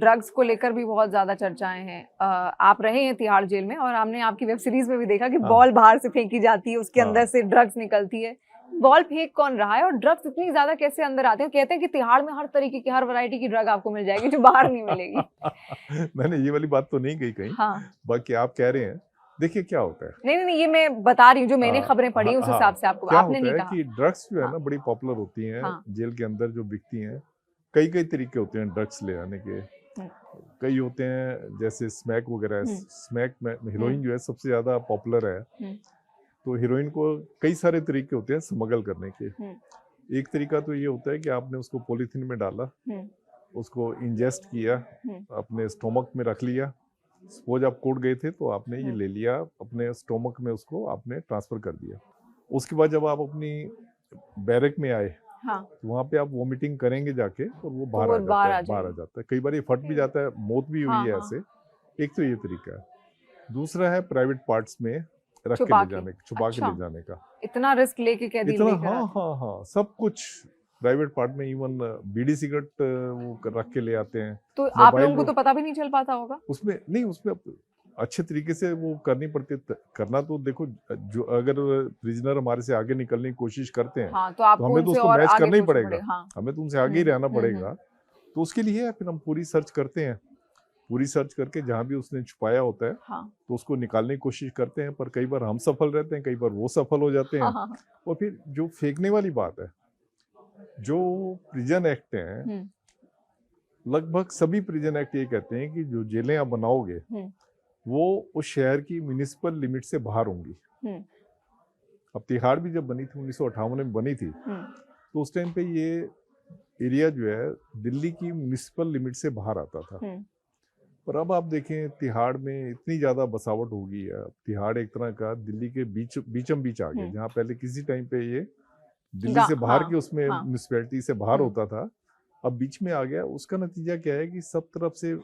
Drugs को लेकर भी बहुत ज्यादा चर्चाएं हैं। आप रहे हैं तिहाड़ जेल में और हमने आपकी वेब सीरीज में भी देखा कि बॉल बाहर से फेंकी जाती है, उसके अंदर से ड्रग्स निकलती है। बॉल फेंक कौन रहा है और ड्रग्स इतनी ज्यादा कैसे अंदर आते हैं? कहते हैं कि तिहाड़ में हर तरीके की, हर वैरायटी की ड्रग आपको मिल जाएगी जो बाहर नहीं मिलेगी। मैंने ये वाली बात तो नहीं कही कहीं। हाँ, बाकी आप कह रहे हैं, देखिए क्या होता है। नहीं, ये मैं बता रही हूँ जो मैंने खबरें पढ़ी उस हिसाब से आपको, क्या आपने होता नहीं है कहा। कि ड्रग्स जो है ना बड़ी पॉपुलर होती हैं जेल के अंदर, जो बिकती हैं। कई तरीके होते हैं ड्रग्स ले आने के। कई होते हैं जैसे स्मैक वगैरह। स्मैक में हीरोइन जो है सबसे ज्यादा पॉपुलर है। तो हीरोइन को कई सारे तरीके होते हैं स्मगल करने के। एक तरीका तो ये होता है कि आपने उसको पॉलीथीन में डाला, उसको इंजेस्ट किया, अपने स्टोमक में रख लिया। सपोज आप कोर्ट गए थे तो आपने ये ले लिया, अपने स्टोमक में उसको आपने ट्रांसफर कर दिया। उसके बाद जब आप अपनी बैरक में आए, तो वहाँ पे आप वोमिटिंग करेंगे जाके और वो बाहर आ जाता है। कई बार ये फट भी जाता है, मौत भी हुई है ऐसे। एक तो ये तरीका है। दूसरा है प्राइवेट पार्ट्स में रख के ले जाने, छुपा के ले जाने का। इतना रिस्क लेके कैदी लेकर आते हैं। हाँ, सब कुछ प्राइवेट पार्ट में। इवन बीड़ी सिगरेट वो रख के ले आते हैं। तो आप लोगों को तो पता भी नहीं चल पाता होगा उसमें। नहीं, उसमें अच्छे तरीके से वो करनी पड़ती है। करना तो देखो, जो अगर प्रिजनर हमारे से आगे निकलने की कोशिश करते हैं, तो हमें तो उसको मैच करना ही पड़ेगा। हाँ। हमें तो उनसे आगे ही रहना पड़ेगा। तो उसके लिए फिर हम पूरी सर्च करते हैं। पूरी सर्च करके जहाँ भी उसने छुपाया होता है, तो उसको निकालने की कोशिश करते हैं। पर कई बार हम सफल रहते हैं, कई बार वो सफल हो जाते हैं। और फिर जो फेंकने वाली बात है, जो प्रिजन एक्ट है, लगभग सभी प्रिजन एक्ट ये कहते हैं कि जो जेलें आप बनाओगे वो उस शहर की म्युनिसिपल लिमिट से बाहर होंगी। अब तिहाड़ भी जब बनी थी 1958 में बनी थी, तो उस टाइम पे ये एरिया जो है दिल्ली की म्युनिसिपल लिमिट से बाहर आता था। पर अब आप देखें तिहाड़ में इतनी ज्यादा बसावट हो गई है। तिहाड़ एक तरह का दिल्ली के बीचम बीच आ गया। जहाँ पहले किसी टाइम पे ये दिल्ली से बाहर की उसमें म्युनिसिपैलिटी से बाहर होता था, अब बीच में आ गया। उसका नतीजा क्या है कि सब तरफ से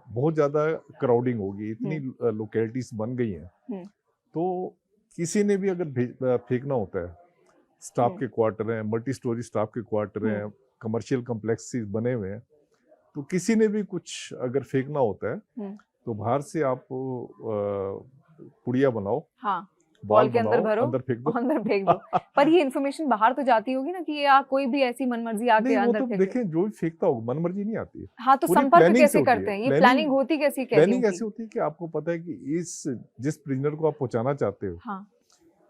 बहुत ज्यादा क्राउडिंग होगी, इतनी लोकेलिटीज बन गई हैं। तो किसी ने भी अगर फेंकना होता है, स्टाफ के क्वार्टर हैं, मल्टी स्टोरी स्टाफ के क्वार्टर हैं, कमर्शियल कॉम्प्लेक्सेस बने हुए हैं, तो किसी ने भी कुछ अगर फेंकना होता है तो बाहर से आप पुड़िया बनाओ, बॉल के अंदर भरो, अंदर फेंक दो। पर ये इन्फॉर्मेशन बाहर तो जाती होगी ना कि ये कोई भी ऐसी मनमर्जी आके अंदर फेंक। देखें, जो भी फेंकता होगा मनमर्जी नहीं आती है। हाँ, तो संपर्क कैसे करते हैं? ये प्लानिंग होती कैसी? प्लानिंग ऐसी होती है कि आपको पता है कि जिस प्रिजनर को आप पहुंचाना चाहते हो,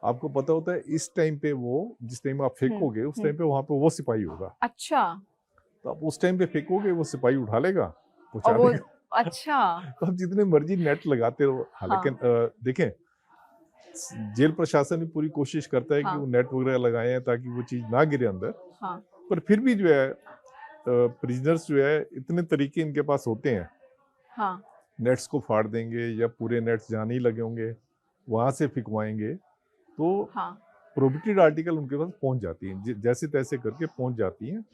आपको पता होता है इस टाइम पे वो, जिस टाइम आप फेंकोगे उस टाइम पे वहां पे वो सिपाही होगा। अच्छा, तो आप उस टाइम पे फेंकोगे, वो सिपाही उठा लेगा, पहुंचा देगा। अच्छा। तो आप जितने मर्जी नेट लगाते रहो। हालांकि देखें, जेल प्रशासन भी पूरी कोशिश करता है कि वो नेट वगैरह लगाए हैं ताकि वो चीज ना गिरे अंदर। पर फिर भी जो है प्रिजनर्स जो है इतने तरीके इनके पास होते हैं। नेट्स को फाड़ देंगे या पूरे नेट्स जहाँ नहीं लगे होंगे वहां से फिकवाएंगे, तो प्रोहिबिटेड आर्टिकल उनके पास पहुंच जाती है, जैसे तैसे करके पहुंच जाती हैं।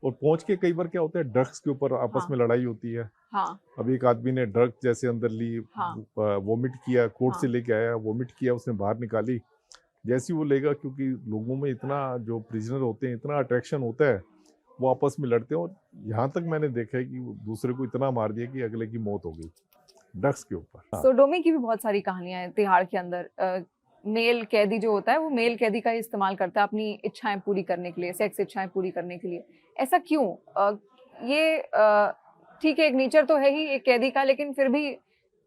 और पहुंच के कई बार क्या होता है, ड्रग्स के ऊपर आपस में लड़ाई होती है। अब एक आदमी ने ड्रग जैसे अंदर ली, वोमिट किया, कोर्ट से लेके आया, वोमिट किया, उसने बाहर निकाली। जैसे ही वो लेगा, क्योंकि लोगों में इतना, जो प्रिजनर होते हैं, इतना अट्रैक्शन होता है, वो आपस में लड़ते हैं। और यहाँ तक मैंने देखा है कि दूसरे को इतना मार दिया कि अगले की मौत हो गई ड्रग्स के ऊपर। सोडोमी की भी बहुत सारी कहानियां हैं तिहाड़ के अंदर। मेल कैदी जो होता है वो मेल कैदी का इस्तेमाल करता है अपनी इच्छाएं पूरी करने के लिए, सेक्स इच्छाएं पूरी करने के लिए। ऐसा क्यों? ये ठीक है, एक नेचर तो है ही एक कैदी का, लेकिन फिर भी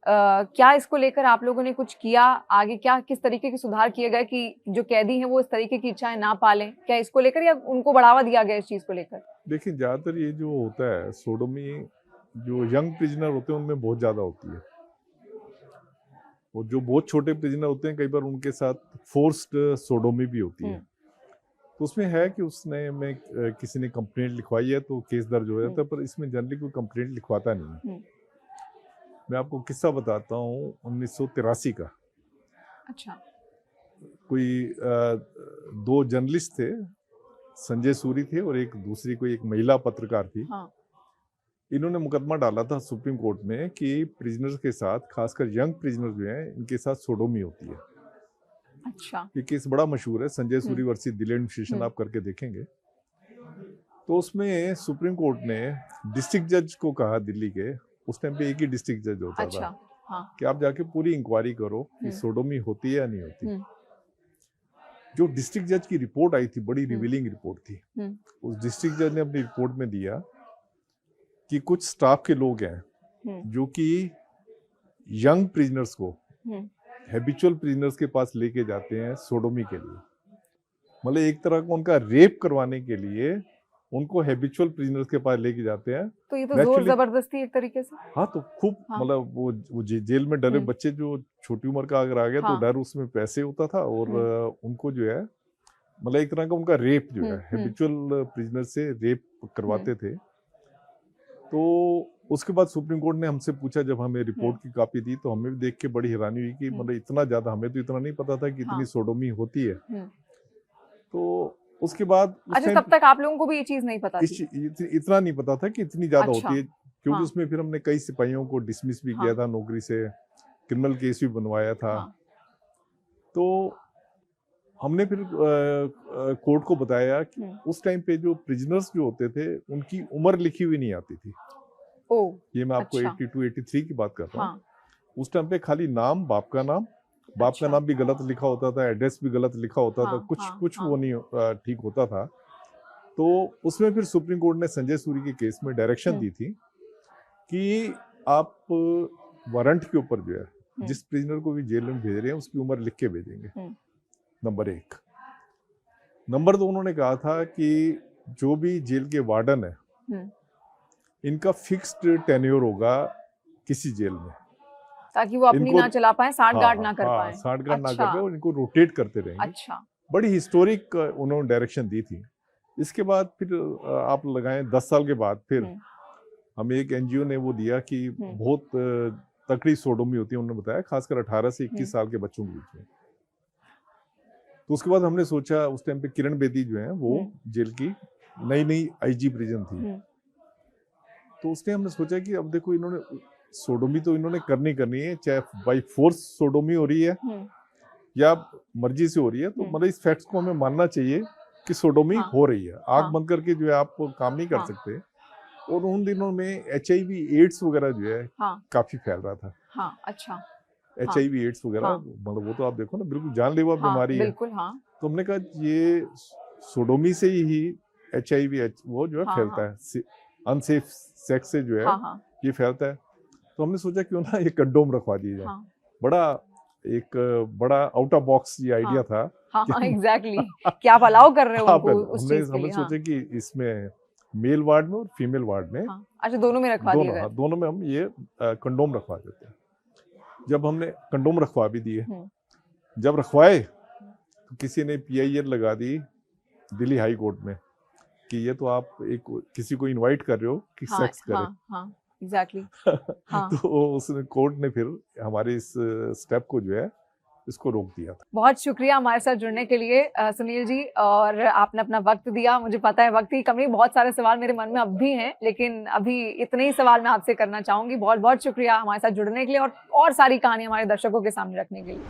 क्या इसको लेकर आप लोगों ने कुछ किया आगे? क्या किस तरीके के सुधार किए गए कि जो कैदी हैं वो इस तरीके की इच्छाएं ना पालें? क्या इसको लेकर, या उनको बढ़ावा दिया गया इस चीज को लेकर? देखिए, ज्यादातर ये जो होता है सोडोमी, जो यंग प्रिजनर होते हैं उनमें बहुत ज्यादा होती है। और जो बहुत छोटे प्रिजनर होते हैं, कई बार उनके साथ फोर्स्ड सोडोमी भी होती है। तो उसमें है कि किसी ने कंप्लेंट लिखवाई है तो केस दर्ज हो जाता है, पर इसमें जनरली कोई कंप्लेंट लिखवाता नहीं है। मैं आपको किस्सा बताता हूँ 1983 का। अच्छा। कोई 2 जर्नलिस्ट थे, संजय सूरी थे और एक दूसरी कोई एक महिला पत्रकार थी। इन्होंने मुकदमा डाला था सुप्रीम कोर्ट में कि प्रिजनर्स के साथ, खासकर यंग प्रिजनर जो हैं, इनके साथ सोडोमी होती है। अच्छा। ये केस बड़ा मशहूर है, संजय सूरी वर्सेस दिल्ली एडमिनिस्ट्रेशन, आप करके देखेंगे। तो उसमें सुप्रीम कोर्ट ने डिस्ट्रिक्ट जज को कहा दिल्ली के, उस टाइम पे एक ही डिस्ट्रिक्ट जज होता अच्छा, था, हाँ, कि आप जाके पूरी इंक्वायरी करो कि सोडोमी होती है या नहीं होती। जो डिस्ट्रिक्ट जज की रिपोर्ट आई थी, बड़ी रिवीलिंग रिपोर्ट थी। उस डिस्ट्रिक्ट जज ने अपनी रिपोर्ट में दिया कि कुछ स्टाफ के लोग हैं जो कि यंग प्रिजनर्स को हैबिचुअल प्रिजनर्स के पास लेके जाते हैं सोडोमी के लिए, मतलब एक तरह का उनका रेप करवाने के लिए उनको हैबिचुअल प्रिजनर्स के पास लेके जाते हैं। तो ये तो जोर जबरदस्ती एक तरीके से। हाँ, तो खूब मतलब वो जेल में डरे बच्चे जो छोटी उम्र का अगर आ गया तो डर उसमें पैसे होता था, और उनको जो है मतलब एक तरह का उनका रेप जो है हैबिचुअल प्रिजनर से रेप करवाते थे। तो उसके बाद सुप्रीम कोर्ट ने हमसे पूछा, जब हमें रिपोर्ट की कॉपी दी तो हमें भी देख के बड़ी हैरानी हुई कि मतलब इतना ज्यादा, हमें तो इतना नहीं पता था कि इतनी सोडोमी होती है। तो उसके बाद अच्छा, तब तक आप लोगों को भी ये चीज नहीं पता थी? इतना नहीं पता था कि इतनी ज्यादा होती है, क्योंकि उसमें फिर हमने कई सिपाहियों को डिसमिस भी किया था नौकरी से, क्रिमिनल केस भी बनवाया था। तो हमने फिर कोर्ट को बताया कि उस टाइम पे जो प्रिजनर्स जो होते थे उनकी उम्र लिखी हुई नहीं आती थी। ये मैं आपको 82-83 की बात कर रहा हूँ। उस टाइम पे खाली नाम, बाप का नाम भी गलत लिखा होता था, एड्रेस भी गलत लिखा होता था, कुछ वो नहीं ठीक होता था। तो उसमें फिर सुप्रीम कोर्ट ने संजय सूरी के केस में डायरेक्शन दी थी कि आप वारंट के ऊपर जो है जिस प्रिजनर को भी जेल में भेज रहे हैं उसकी उम्र लिख के भेजेंगे, नंबर 1। नंबर 2, उन्होंने कहा था कि जो भी जेल के वार्डन है इनका फिक्स्ड टेन्योर होगा किसी जेल में, ताकि वो अपनी ना चला पाए, सांठगांठ ना कर पाए, सांठगांठ ना कर पाए, और इनको रोटेट करते रहेंगे। अच्छा, बड़ी हिस्टोरिक उन्होंने डायरेक्शन दी थी। इसके बाद फिर आप लगाएं 10 साल के बाद फिर हमें एक एनजीओ ने वो दिया कि बहुत तकड़ी सोडोमी होती है, उन्होंने बताया, खासकर 18 से 21 साल के बच्चों के बीच में। तो उसके बाद हमने सोचा, उस टाइम पे किरण बेदी जो है वो जेल की नई आईजी प्रिजन थी, तो उसने हमने सोचा कि अब देखो इन्होंने सोडोमी तो इन्होंने करनी है, चाहे बाई फोर्स सोडोमी हो रही है या मर्जी से हो रही है, तो मतलब इस फैक्ट्स को हमें मानना चाहिए कि सोडोमी हो रही है। आंख बंद करके जो है आप काम नहीं कर सकते। और उन दिनों में HIV एड्स वगैरह जो है काफी फैल रहा था। अच्छा, HIV एड्स वगैरह, मतलब वो तो आप देखो ना बिल्कुल जानलेवा बीमारी है। तो हमने कहा ये सोडोमी से ही HIV वो जो है फैलता है, अनसेफ सेक्स से जो है ये फैलता है। तो हमने सोचा क्यों ना ये कंडोम रखवा दिया जाए। बड़ा आउट ऑफ बॉक्स ये आइडिया था। एग्जैक्टली क्या आप अलाउ कर रहे हो उनको उस चीज के लिए? हमने सोचा कि इसमें मेल वार्ड में और फीमेल वार्ड में, अच्छा दोनों में रखवा दिया गया। दोनों में हम ये कंडोम रखवा देते हैं। जब हमने कंडोम रखवा भी दिए, जब रखवाए तो किसी ने PIL लगा दी दिल्ली हाई कोर्ट में कि ये तो आप किसी को इनवाइट कर रहे हो कि सेक्स करे। एग्जैक्टली। तो उसने कोर्ट ने फिर हमारे इस स्टेप को जो है इसको रोक दिया था। बहुत शुक्रिया हमारे साथ जुड़ने के लिए सुनील जी, और आपने अपना वक्त दिया। मुझे पता है वक्त की कमी, बहुत सारे सवाल मेरे मन में अब भी हैं, लेकिन अभी इतने ही सवाल मैं आपसे करना चाहूंगी। बहुत बहुत शुक्रिया हमारे साथ जुड़ने के लिए और सारी कहानी हमारे दर्शकों के सामने रखने के लिए।